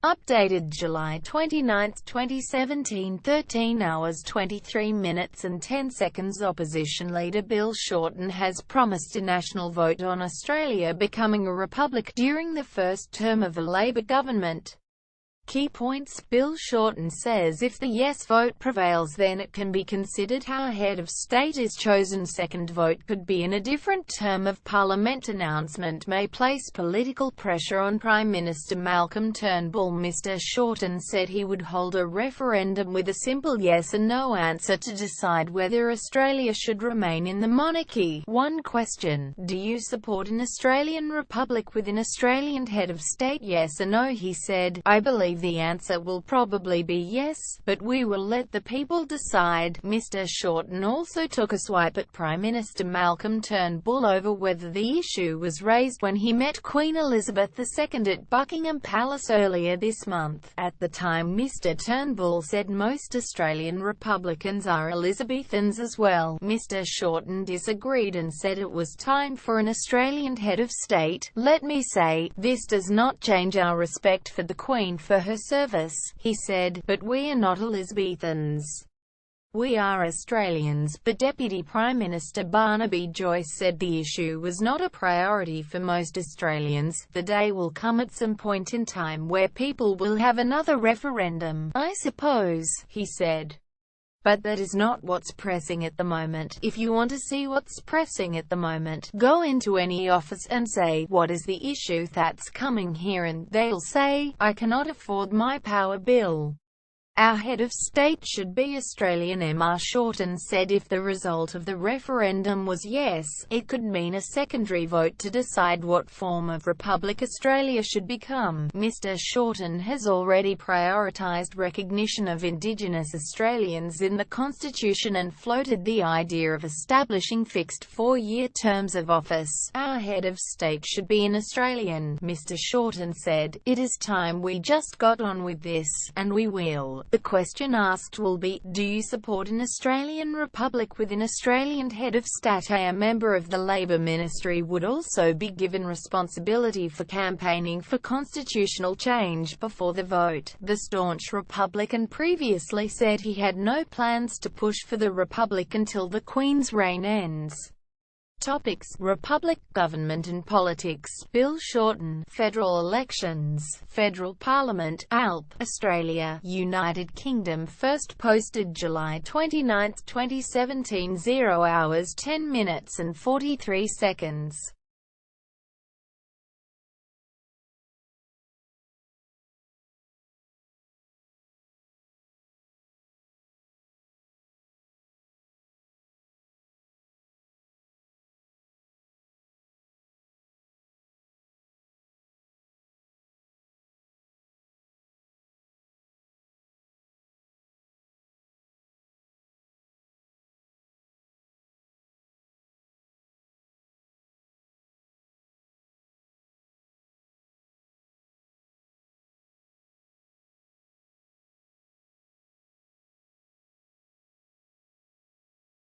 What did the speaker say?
Updated July 29, 2017, 13 hours 23 minutes and 10 seconds. Opposition leader Bill Shorten has promised a national vote on Australia becoming a republic during the first term of a Labor government. Key points. Bill Shorten says if the yes vote prevails, then it can be considered how head of state is chosen. Second vote could be in a different term of parliament. Announcement may place political pressure on Prime Minister Malcolm Turnbull. Mr. Shorten said he would hold a referendum with a simple yes or no answer to decide whether Australia should remain in the monarchy. One question: do you support an Australian republic with an Australian head of state? Yes or no, he said. I believe the answer will probably be yes, but we will let the people decide. Mr. Shorten also took a swipe at Prime Minister Malcolm Turnbull over whether the issue was raised when he met Queen Elizabeth II at Buckingham Palace earlier this month. At the time, Mr. Turnbull said most Australian Republicans are Elizabethans as well. Mr. Shorten disagreed and said it was time for an Australian head of state. Let me say, this does not change our respect for the Queen for her service, he said, but we are not Elizabethans. We are Australians. But Deputy Prime Minister Barnaby Joyce said the issue was not a priority for most Australians. The day will come at some point in time where people will have another referendum, I suppose, he said. But that is not what's pressing at the moment. If you want to see what's pressing at the moment, go into any office and say, what is the issue that's coming here, and they'll say, I cannot afford my power bill. Our head of state should be Australian. Mr. Shorten said if the result of the referendum was yes, it could mean a secondary vote to decide what form of republic Australia should become. Mr. Shorten has already prioritised recognition of Indigenous Australians in the Constitution and floated the idea of establishing fixed four-year terms of office. Our head of state should be an Australian, Mr. Shorten said. It is time we just got on with this, and we will. The question asked will be, do you support an Australian republic with an Australian head of state? A member of the Labor ministry would also be given responsibility for campaigning for constitutional change before the vote. The staunch Republican previously said he had no plans to push for the republic until the Queen's reign ends. Topics: Republic, government and politics. Bill Shorten. Federal elections. Federal Parliament. ALP. Australia. United Kingdom. First posted July 29, 2017. 0 hours 10 minutes and 43 seconds.